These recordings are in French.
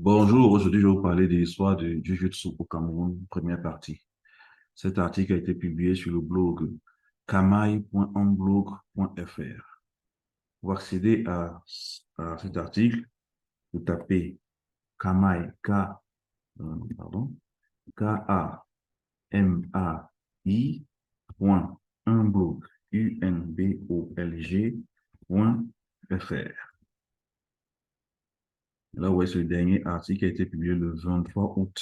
Bonjour, aujourd'hui je vais vous parler de l'histoire du Jiu-Jitsu au Cameroun, première partie. Cet article a été publié sur le blog kamaï.onblog.fr. Pour accéder à cet article, vous tapez Kamaï, pardon, K-A-M-A-I, point, unblog, UNBOLG.fr. Là, vous voyez ce dernier article a été publié le 23 août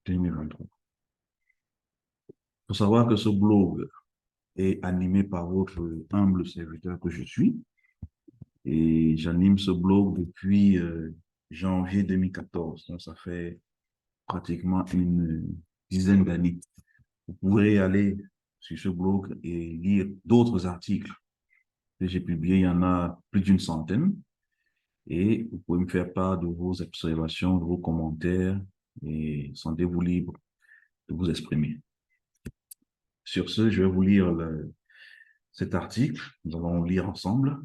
2023. Il faut savoir que ce blog est animé par votre humble serviteur que je suis. Et j'anime ce blog depuis janvier 2014. Donc, ça fait pratiquement une dizaine d'années. Vous pourrez aller sur ce blog et lire d'autres articles que j'ai publiés. Il y en a plus d'une centaine. Et vous pouvez me faire part de vos observations, de vos commentaires et sentez-vous libre de vous exprimer. Sur ce, je vais vous lire cet article. Nous allons lire ensemble.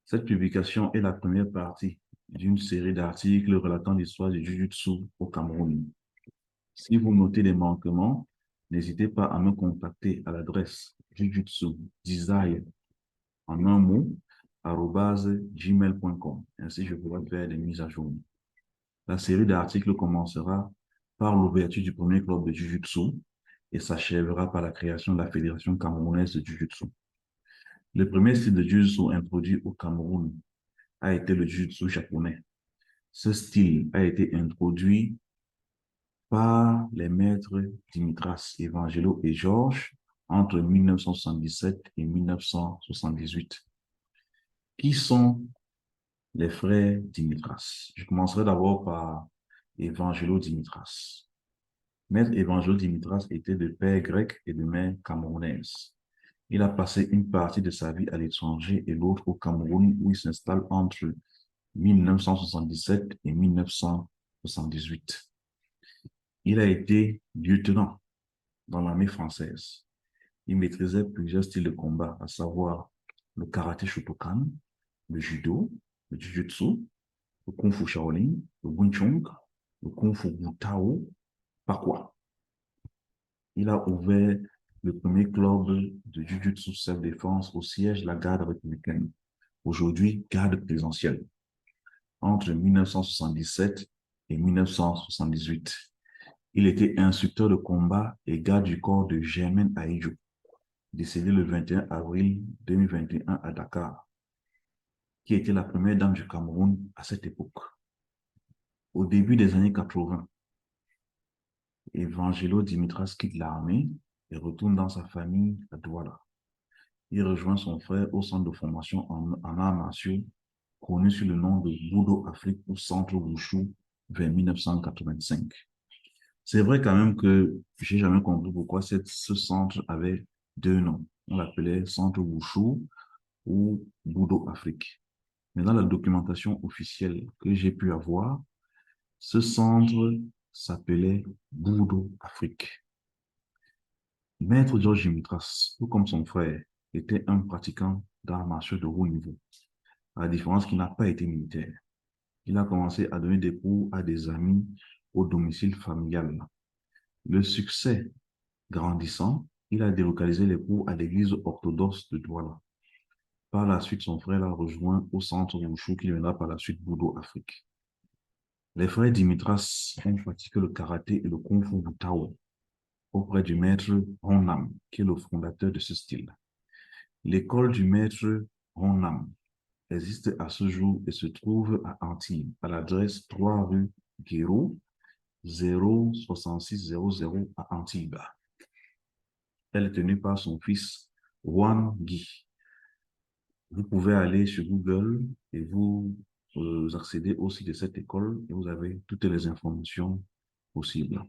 Cette publication est la première partie d'une série d'articles relatant l'histoire du Jiu-Jitsu au Cameroun. Si vous notez des manquements, n'hésitez pas à me contacter à l'adresse Jiu-Jitsu Design en un mot, @gmail.com. Ainsi, je pourrai faire des mises à jour. La série d'articles commencera par l'ouverture du premier club de Jiu-Jitsu et s'achèvera par la création de la Fédération camerounaise de Jiu-Jitsu. Le premier style de Jiu-Jitsu introduit au Cameroun a été le Jiu-Jitsu japonais. Ce style a été introduit par les maîtres Dimitras, Evangelo et Georges entre 1977 et 1978. Qui sont les frères Dimitras? Je commencerai d'abord par Evangelo Dimitras. Maître Evangelo Dimitras était de père grec et de mère camerounaise. Il a passé une partie de sa vie à l'étranger et l'autre au Cameroun où il s'installe entre 1977 et 1978. Il a été lieutenant dans l'armée française. Il maîtrisait plusieurs styles de combat, à savoir le karaté Shotokan, le judo, le jujutsu, le kung fu Shaolin, le Wing Chun, le kung fu Tao, Pakwa. Il a ouvert le premier club de jujutsu self-défense au siège de la garde républicaine, aujourd'hui garde présidentielle, entre 1977 et 1978. Il était instructeur de combat et garde du corps de Germaine Aïdjo, décédée le 21 avril 2021 à Dakar, qui était la première dame du Cameroun à cette époque. Au début des années 80, Evangelo Dimitras quitte l'armée et retourne dans sa famille à Douala. Il rejoint son frère au centre de formation en arts martiaux, connu sous le nom de Budo Afrique ou Centre Wushu vers 1985. C'est vrai quand même que j'ai jamais compris pourquoi ce centre avait deux noms. On l'appelait Centre Wushu ou Budo Afrique. Mais dans la documentation officielle que j'ai pu avoir, ce centre s'appelait Budo Afrique. Maître Georges Dimitras, tout comme son frère, était un pratiquant d'arts martiaux de haut niveau, à la différence qu'il n'a pas été militaire. Il a commencé à donner des cours à des amis au domicile familial. Le succès grandissant, il a délocalisé les cours à l'église orthodoxe de Douala. Par la suite, son frère l'a rejoint au centre Wushu qui deviendra par la suite Budo Afrique. Les frères Dimitras ont pratiqué le karaté et le kung fu Tao auprès du maître Honnam, qui est le fondateur de ce style. L'école du maître Honnam existe à ce jour et se trouve à Antibes, à l'adresse 3 rue Guéraud, 06600 à Antibes. Elle est tenue par son fils Juan Guy. Vous pouvez aller sur Google et vous accéder au site de cette école et vous avez toutes les informations possibles.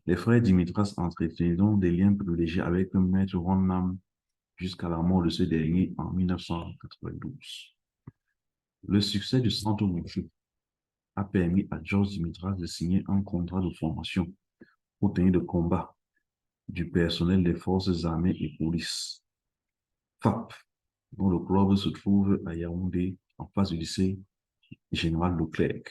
Les frères Dimitras entretenaient donc des liens privilégiés avec le maître Honnam jusqu'à la mort de ce dernier en 1992. Le succès du centre Wushu a permis à Georges Dimitras de signer un contrat de formation pour tenir de combat du personnel des forces armées et police, FAP, dont le club se trouve à Yaoundé, en face du lycée Général Leclerc.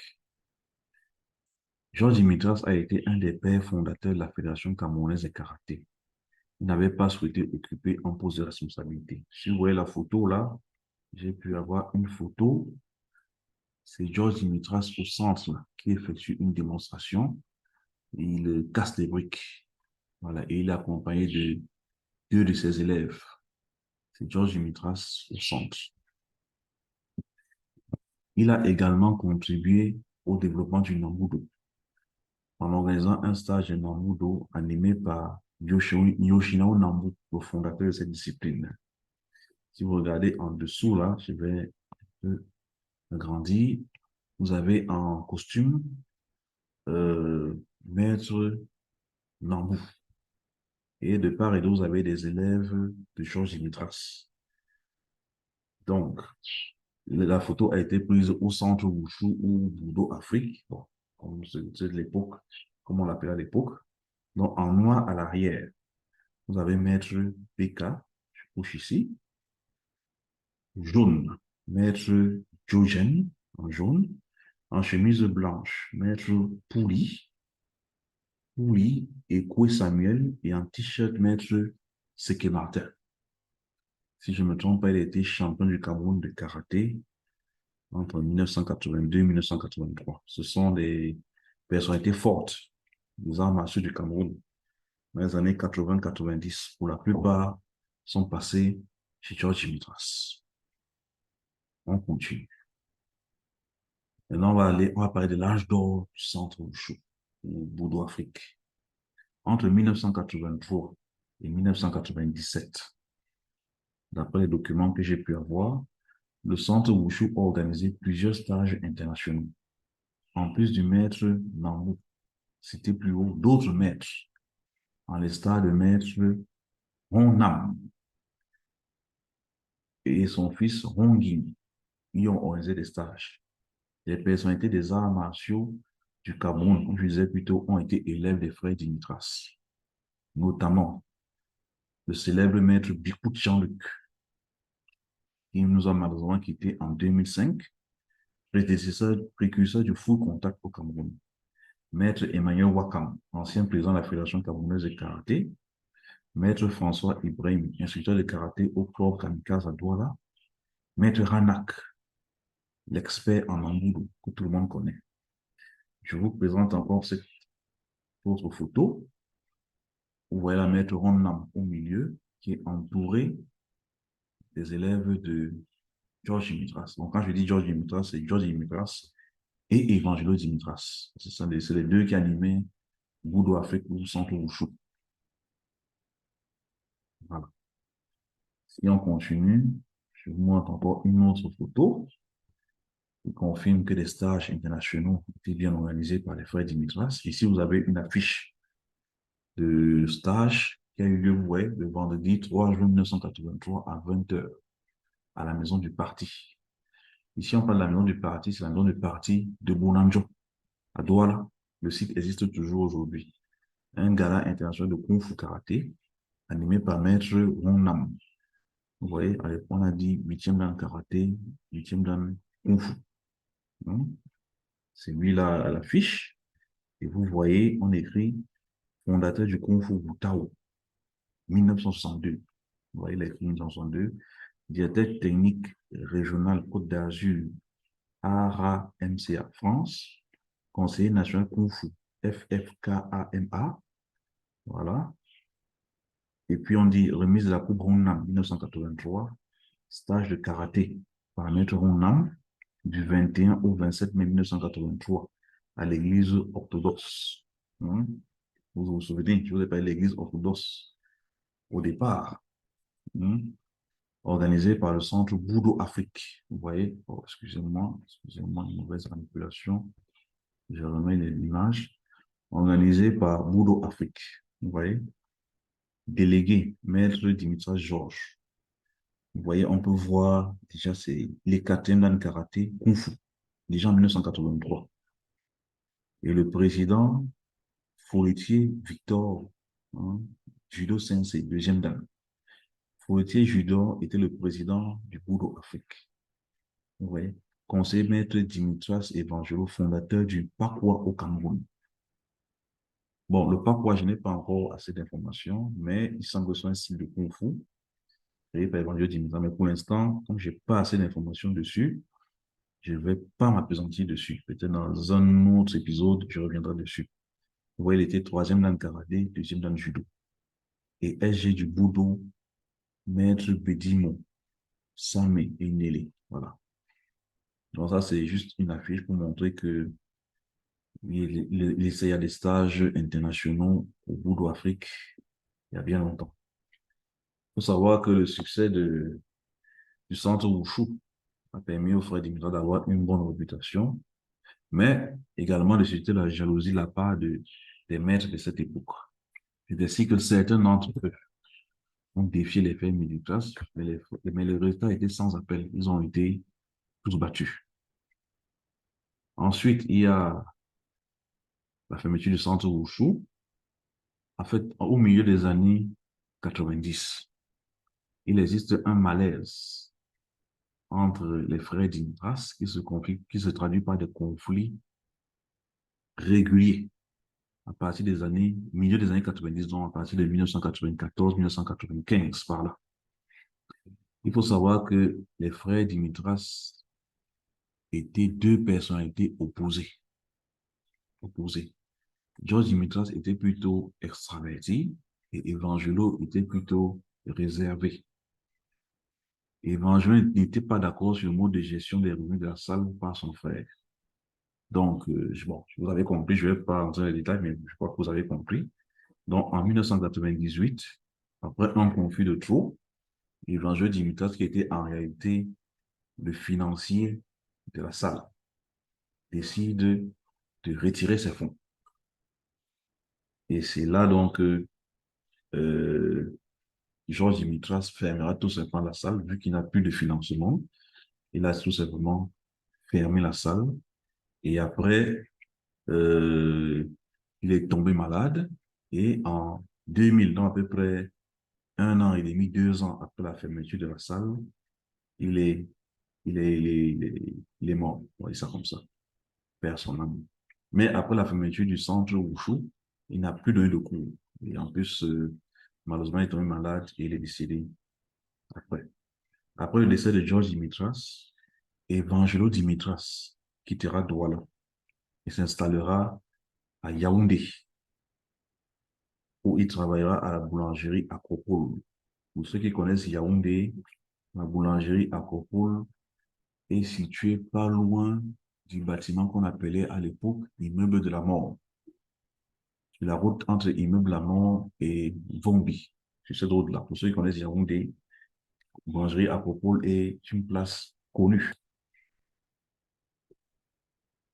Georges Dimitras a été un des pères fondateurs de la Fédération camerounaise de karaté. Il n'avait pas souhaité occuper un poste de responsabilité. Si vous voyez la photo là, j'ai pu avoir une photo. C'est Georges Dimitras au centre là, qui effectue une démonstration. Il casse les briques. Voilà, et il est accompagné de deux de ses élèves. C'est Georges Dimitras au centre. Il a également contribué au développement du Nambudo en organisant un stage de Nambudo animé par Yoshinao Nambu, le fondateur de cette discipline. Si vous regardez en dessous, là, je vais un peu agrandir. Vous avez en costume Maître Nambu. Et de part et d'autre, vous avez des élèves de Georges Dimitras. Donc, la photo a été prise au centre Wushu ou Budo Afrique, bon, comme c'est de l'époque, comme on l'appelait à l'époque. Donc, en noir à l'arrière, vous avez Maître PK, je couche ici, jaune, Maître Jojen, en jaune, en chemise blanche, Maître Pouli et Koué Samuel, et en t-shirt, Maître Seke Martin. Si je ne me trompe pas, il a été champion du Cameroun de karaté entre 1982 et 1983. Ce sont des personnalités fortes des arts martiaux du Cameroun dans les années 80-90. Pour la plupart, sont passés chez Georges Dimitras. On continue. Maintenant, on va parler de l'âge d'or du centre Wushu, ou Budo Afrique. Entre 1983 et 1997, d'après les documents que j'ai pu avoir, le centre Wushu a organisé plusieurs stages internationaux. En plus du maître Nambu, cité plus haut, d'autres maîtres, en l'estat de maître Honnam et son fils Hongin, y ont organisé des stages. Les personnalités des arts martiaux du Cameroun, comme je disais plutôt, ont été élèves des frères Dimitras, notamment le célèbre maître Bikout Jean-Luc, qui nous a malheureusement quittés en 2005, précurseur du full contact au Cameroun. Maître Emmanuel Wakam, ancien président de la Fédération camerounaise de karaté. Maître François Ibrahim, instructeur de karaté au club Kamikaze à Douala. Maître Hanak, l'expert en Nambudo, que tout le monde connaît. Je vous présente encore cette autre photo. Vous voyez la maître Ronnam au milieu, qui est entouré des élèves de Georges Dimitras. Donc, quand je dis Georges Dimitras, c'est Georges Dimitras et Evangelo Dimitras. C'est les deux qui animaient Budo Afrique ou Centre Wushu. Voilà. Si on continue, je vous montre encore une autre photo qui confirme que les stages internationaux étaient bien organisés par les frères Dimitras. Ici, vous avez une affiche de stage qui a eu lieu, ouais, le vendredi 3 juin 1983 à 20h à la maison du parti. Ici, on parle de la maison du parti, c'est la maison du parti de Bounanjo, à Douala. Le site existe toujours aujourd'hui. Un gala international de Kung Fu Karaté animé par Maître Wong. Vous voyez, on a dit 8e dan karaté, 8e dan Kung Fu. C'est lui là à l'affiche. Et vous voyez, on écrit fondateur du Kung Fu Wutao, 1962. Vous voyez, il a écrit 1962. Directeur technique régional Côte d'Azur, ARA-MCA France. Conseiller national Kung Fu, FFKAMA. Voilà. Et puis on dit remise de la Coupe Ronnam 1983, stage de karaté par Maître Ronnam du 21 au 27 mai 1983 à l'église orthodoxe. Vous vous souvenez, je vous ai parlé de l'église orthodoxe au départ, organisée par le centre Budo Afrique. Vous voyez, oh, excusez-moi, une mauvaise manipulation. Je remets l'image. Organisée par Budo Afrique. Vous voyez, délégué, maître Dimitras Georges. Vous voyez, on peut voir déjà c'est les quatrièmes dans le karaté Kung Fu, déjà en 1983. Et le président, Forestier Victor, Judo Sensei, deuxième dan. Forestier Judo était le président du Budo Afrique. Vous voyez, conseiller maître Dimitras Evangelo, fondateur du Pakwa au Cameroun. Bon, le Pakwa, je n'ai pas encore assez d'informations, mais il semble que ce soit un style de Kung Fu créé par Évangile Dimitra. Mais pour l'instant, comme je n'ai pas assez d'informations dessus, je ne vais pas m'appesantir dessus. Peut-être dans un autre épisode, je reviendrai dessus. Vous voyez, il était troisième dans le karaté, deuxième dans le judo. Et SG du Budo, Maître Bedimo, Samé et Nélé. Voilà. Donc ça, c'est juste une affiche pour montrer que il essayait des stages internationaux au Budo Afrique il y a bien longtemps. Il faut savoir que le succès du centre Wushu a permis aux frères Dimitra d'avoir une bonne réputation, mais également de susciter la jalousie de la part des maîtres de cette époque. C'est ainsi que certains d'entre eux ont défié les frères Dimitra, mais le résultat était sans appel. Ils ont été tous battus. Ensuite, il y a la fermeture du centre Wushu. En fait, au milieu des années 90, il existe un malaise entre les frères Dimitras qui se traduit par des conflits réguliers à partir des années, milieu des années 90, donc à partir de 1994-1995, par là. Il faut savoir que les frères Dimitras étaient deux personnalités opposées. Georges Dimitras était plutôt extraverti et Evangelo était plutôt réservé. Evangelo n'était pas d'accord sur le mode de gestion des revenus de la salle par son frère. Donc, bon, vous avez compris, je ne vais pas entrer dans les détails, mais je crois que vous avez compris. Donc, en 1998, après un conflit de trop, Evangelo Dimitras, qui était en réalité le financier de la salle, décide de retirer ses fonds. Et c'est là donc que Georges Dimitras fermera tout simplement la salle, vu qu'il n'a plus de financement. Il a tout simplement fermé la salle. Et après, il est tombé malade. Et en 2000, donc à peu près un an et demi, 2 ans après la fermeture de la salle, il est, il est mort. On va dire ça comme ça. Perd son âme. Mais après la fermeture du centre Wushu, il n'a plus donné de cours. Et en plus, malheureusement, il est tombé malade et il est décédé après. Après le décès de Georges Dimitras, Evangelo Dimitras quittera Douala et s'installera à Yaoundé, où il travaillera à la boulangerie Acropole. Pour ceux qui connaissent Yaoundé, la boulangerie Acropole est située pas loin du bâtiment qu'on appelait à l'époque l'immeuble de la mort. Sur la route entre immeuble la mort et Vombi. Sur cette route-là, pour ceux qui connaissent Yaoundé, boulangerie Acropole est une place connue.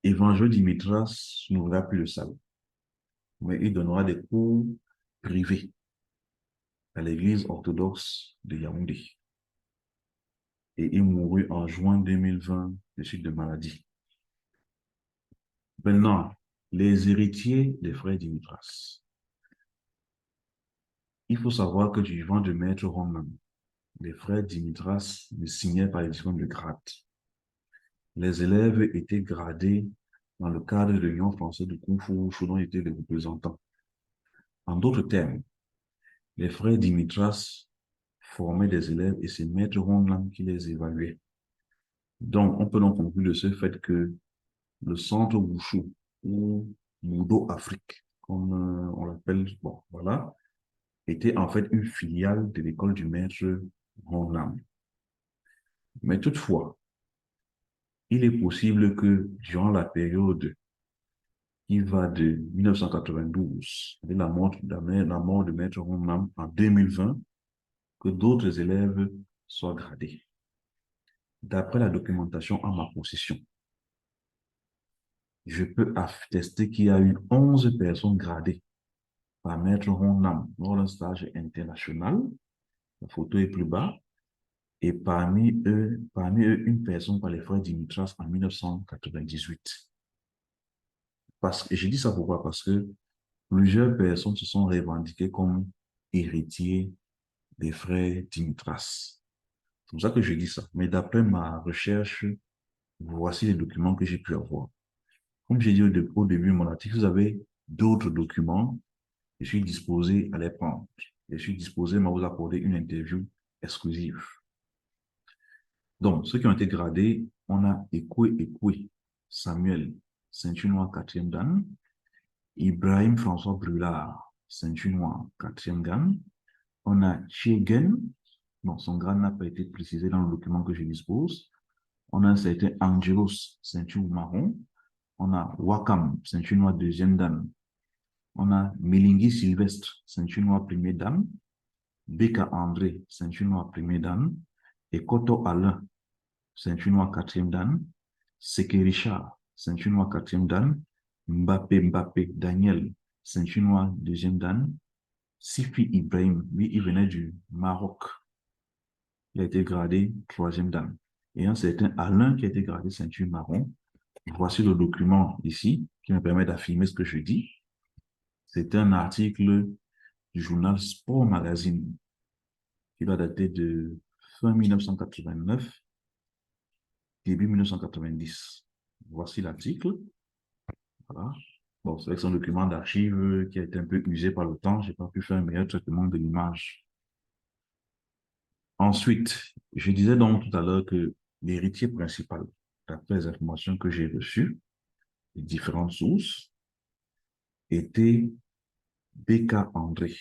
Évangile Dimitras n'ouvrira plus de salle, mais il donnera des cours privés à l'église orthodoxe de Yaoundé. Et il mourut en juin 2020 de suite de maladie. Maintenant, les héritiers des frères Dimitras. Il faut savoir que du vivant de Maître Roman, les frères Dimitras ne signaient pas les diplômes de grade. Les élèves étaient gradés dans le cadre de l'Union française de Kung Fu, dont étaient les représentants. En d'autres termes, les frères Dimitras formaient des élèves et c'est Maître Roman qui les évaluait. Donc, on peut donc conclure de ce fait que le centre Wushu, ou Budo Afrique, comme on l'appelle, bon, voilà, était en fait une filiale de l'école du maître Rongnam. Mais toutefois, il est possible que durant la période qui va de 1992, avec la mort de maître Rongnam en 2020, que d'autres élèves soient gradés. D'après la documentation en ma possession, je peux attester qu'il y a eu 11 personnes gradées par Maître Rongnam lors d'un stage international. La photo est plus bas. Et parmi eux, une personne par les frères Dimitras en 1998. Et je dis ça pourquoi? Parce que plusieurs personnes se sont revendiquées comme héritiers des frères Dimitras. C'est pour ça que je dis ça. Mais d'après ma recherche, voici les documents que j'ai pu avoir. Comme j'ai dit au début de mon article, vous avez d'autres documents Je suis disposé à les prendre. Je suis disposé à vous accorder une interview exclusive. Donc, ceux qui ont été gradés, on a Ekwe Samuel, ceinture noire 4e dan. Ibrahim François Brulard, ceinture noire 4e dan. On a Chegen, bon, son grade n'a pas été précisé dans le document que je dispose. On a un certain Angelos, ceinture marron. On a Wakam, ceinture noire 2e dan. On a Melingui Sylvestre, ceinture noire 1er dan. Beka André, ceinture noire 1er dan. Et Koto Alain, ceinture noire 4e dan. Seke Richard, ceinture noire 4e dan. Mbappé Daniel, ceinture noire 2e dan. Sifi Ibrahim, lui, il venait du Maroc. Il a été gradé 3e dan. Et un certain Alain qui a été gradé ceinture marron. Voici le document ici qui me permet d'affirmer ce que je dis. C'est un article du journal Sport Magazine qui doit dater de fin 1989, début 1990. Voici l'article. Voilà. Bon, c'est un document d'archives qui a été un peu usé par le temps. Je n'ai pas pu faire un meilleur traitement de l'image. Ensuite, je disais donc tout à l'heure que l'héritier principal, d'après les informations que j'ai reçues, de différentes sources, était Beka André.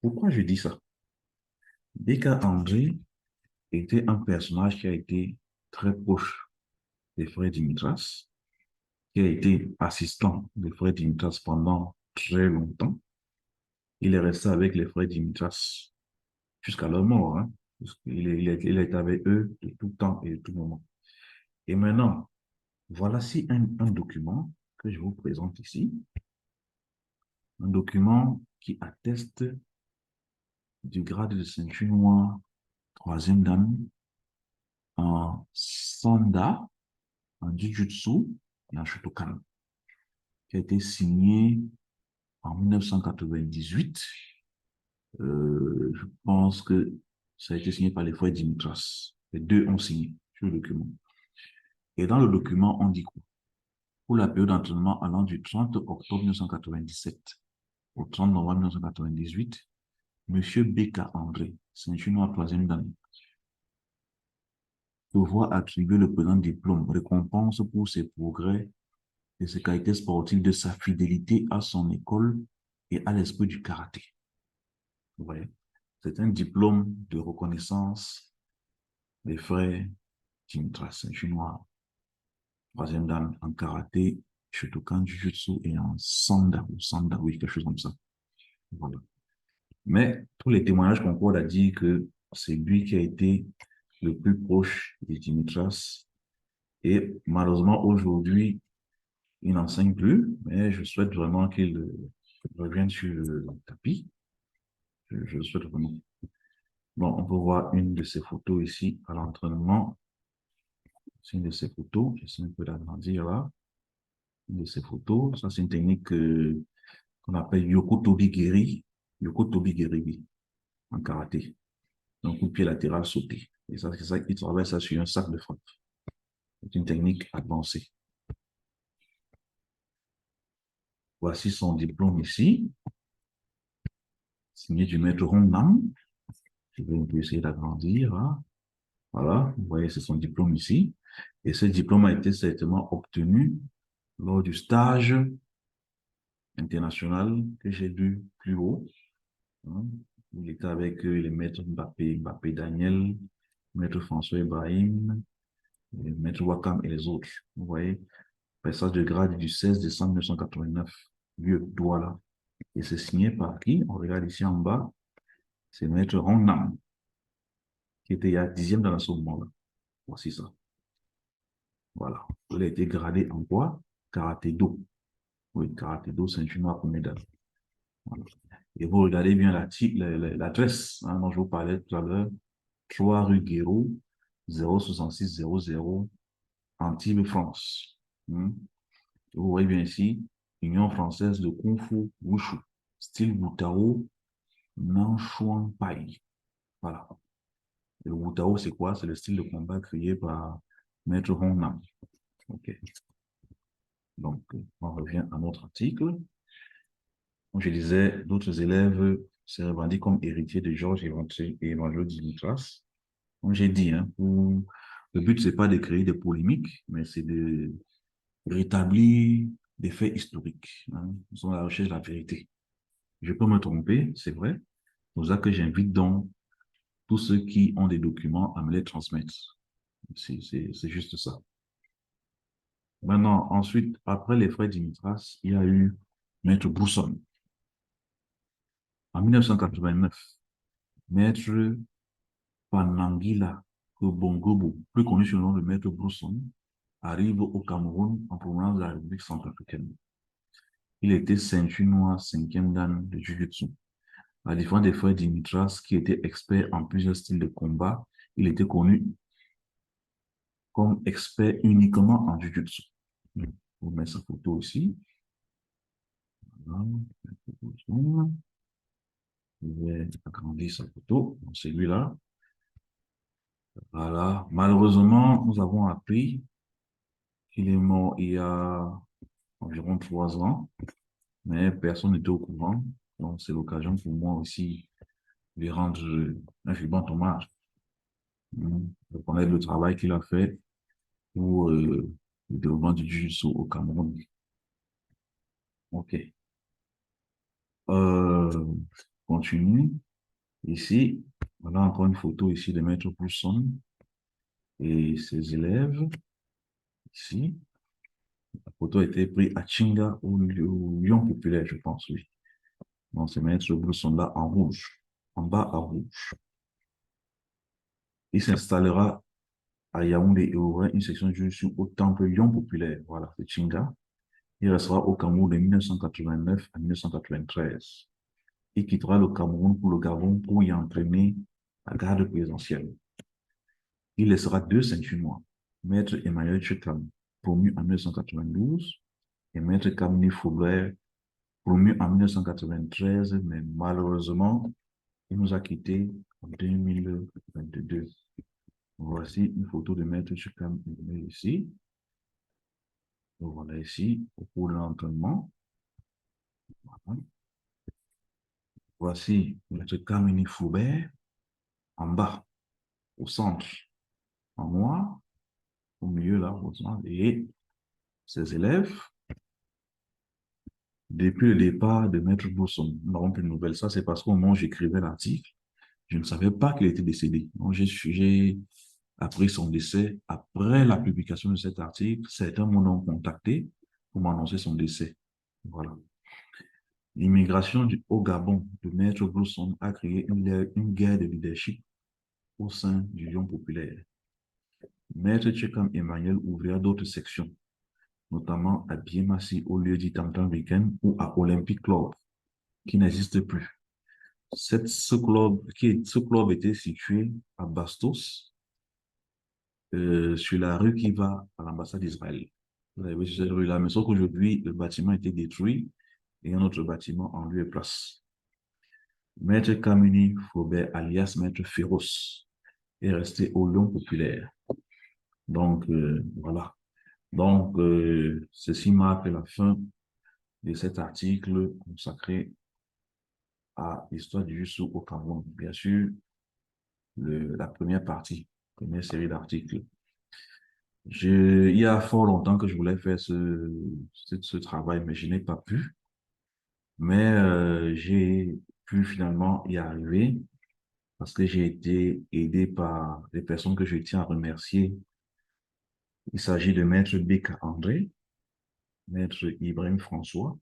Pourquoi je dis ça? Beka André était un personnage qui a été très proche des frères Dimitras, qui a été assistant des frères Dimitras pendant très longtemps. Il est resté avec les frères Dimitras jusqu'à leur mort. Hein, il est avec eux de tout temps et de tout moment. Et maintenant, voici un document que je vous présente ici. Un document qui atteste du grade de ceinture noire 3e dan en Sanda, en Jujutsu et en Shotokan, qui a été signé en 1998. Je pense que ça a été signé par les frères Dimitras. Les deux ont signé sur le document. Et dans le document, on dit quoi? Pour la période d'entraînement allant du 30 octobre 1997 au 30 novembre 1998, M. Beka André, ceinture noire 3e dan, se voit attribuer le présent diplôme, récompense pour ses progrès et ses qualités sportives, de sa fidélité à son école et à l'esprit du karaté. Vous voyez, c'est un diplôme de reconnaissance des frères Dimitras, ceinture noire 3e dan en karaté, Shotokan, Jujutsu et en Sanda, ou Sanda, oui, quelque chose comme ça. Voilà. Mais tous les témoignages concordent à dire que c'est lui qui a été le plus proche des Dimitras. Et malheureusement, aujourd'hui, il n'enseigne plus, mais je souhaite vraiment qu'il revienne sur le tapis. Je le souhaite vraiment. Bon, on peut voir une de ces photos ici à l'entraînement. C'est une de ces photos. J'essaie un peu d'agrandir là. Une de ces photos. Ça, c'est une technique qu'on appelle Yoko Tobi Geri. Yoko Tobi Geri, oui, en karaté. Donc, coup de pied latéral sauté. Et ça, c'est ça, il travaille ça sur un sac de frappe. C'est une technique avancée. Voici son diplôme ici, signé du maître Hong Nam. Je vais essayer d'agrandir. Hein. Voilà, vous voyez, c'est son diplôme ici. Et ce diplôme a été certainement obtenu lors du stage international que j'ai lu plus haut. Hein. Il était avec les maîtres Mbappé Daniel, maître François Ibrahim, les maîtres Wakam et les autres. Vous voyez, passage de grade du 16 décembre 1989, lieu Douala. Et c'est signé par qui? On regarde ici en bas, c'est maître Hong Nam, qui était il y a 10e dans la moment-là. Voici ça. Voilà. Il a été gradé en quoi? Karaté-do. Oui, karaté-do, ceinture noire pour médaille. Voilà. Et vous regardez bien l'adresse hein, dont je vous parlais tout à l'heure. 3 rue Guéraud, 06600, Antibes, France. Vous voyez bien ici, Union française de Kung Fu Wushu, style Wutao Nanchuan Pai. Voilà. Et le Wutao, c'est quoi? C'est le style de combat créé par Maître Hong Nam. OK. Donc, on revient à notre article. Comme je disais, d'autres élèves se revendiquent comme héritiers de Georges et Évangile Dimitras. Comme j'ai dit, hein, le but, c'est pas de créer des polémiques, mais c'est de rétablir des faits historiques. Hein. Nous sommes à la recherche de la vérité. Je peux me tromper, c'est vrai. C'est pour ça que j'invite donc tous ceux qui ont des documents à me les transmettre. C'est juste ça. Maintenant, ensuite, après les frères Dimitras, il y a eu Maître Brousson. En 1989, Maître Panangila Kobongobo, plus connu sous le nom de Maître Brousson, arrive au Cameroun en provenance de la République centrafricaine. Il était ceinture noire 5e dan de Jiu-Jitsu. À la différence des frères Dimitras, qui étaient experts en plusieurs styles de combat, il était connu comme expert uniquement en Jiu-Jitsu. Je vous mets sa photo ici. Voilà. Je vais agrandir sa photo. C'est lui-là. Voilà. Malheureusement, nous avons appris qu'il est mort il y a environ 3 ans, mais personne n'était au courant. Donc, c'est l'occasion pour moi aussi de rendre un vibrant hommage, de connaître le travail qu'il a fait pour le développement du jiu-jitsu au Cameroun. OK. Euh, continue. Ici, on a encore une photo ici de Maître Pousson et ses élèves. Ici, la photo a été prise à Chinga, au Lyon populaire, je pense, oui. Donc, c'est Maître Pousson là en rouge, en bas à rouge. Il s'installera à Yaoundé et aura une section de jiu au temple Lyon populaire. Voilà, c'est Chinga. Il restera au Cameroun de 1989 à 1993. Il quittera le Cameroun pour le Gabon pour y entraîner la garde présidentielle. Il laissera 2 ceintures noires. Maître Emmanuel Tchekam, promu en 1992, et Maître Kamini Foubert, promu en 1993, mais malheureusement, il nous a quittés en 2022. Voici une photo de Maître Tchekam ici. Voilà ici, au cours de l'entraînement. Voilà. Voici Maître Kamini Foubert, en bas, au centre, en noir, au milieu là, et ses élèves. Depuis le départ de Maître Bousson, nous n'avons plus de nouvelles. Ça, c'est parce qu'au moment où j'écrivais l'article, je ne savais pas qu'il était décédé. Donc, j'ai appris son décès après la publication de cet article. Certains m'ont contacté pour m'annoncer son décès. Voilà. L'immigration au Gabon de Maître Bousson a créé une guerre de leadership au sein du Lion populaire. Maître Tchekam Emmanuel ouvrira d'autres sections, notamment à Biemassi au lieu dit Tantan Weekend ou à Olympic Club, qui n'existe plus. Ce club était situé à Bastos, sur la rue qui va à l'ambassade d'Israël. Vous avez vu cette rue-là, mais sauf qu'aujourd'hui, le bâtiment a été détruit et un autre bâtiment en lieu et place. Maître Kamini Faubert, alias Maître Féroce, est resté au Lion populaire. Donc, voilà. Donc, ceci marque la fin de cet article consacré à l'histoire du Jussou au Cameroun. Bien sûr, la première partie, première série d'articles. Il y a fort longtemps que je voulais faire ce travail, mais je n'ai pas pu. Mais j'ai pu finalement y arriver parce que j'ai été aidé par des personnes que je tiens à remercier. Il s'agit de Maître Beka André, Maître Ibrahim François,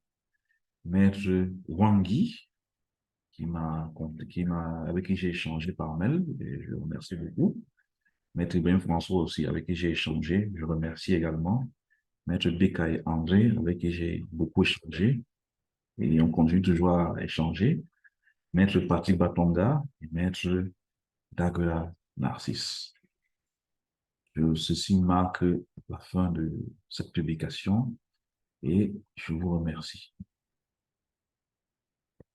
Maître Wangui, avec qui j'ai échangé par mail, et je le remercie beaucoup. Maître Ibrahim François aussi, avec qui j'ai échangé, je remercie également. Maître Bekaï André, avec qui j'ai beaucoup échangé, et on continue toujours à échanger. Maître Patrick Batonga et Maître Dagla Narcisse. Ceci marque la fin de cette publication et je vous remercie.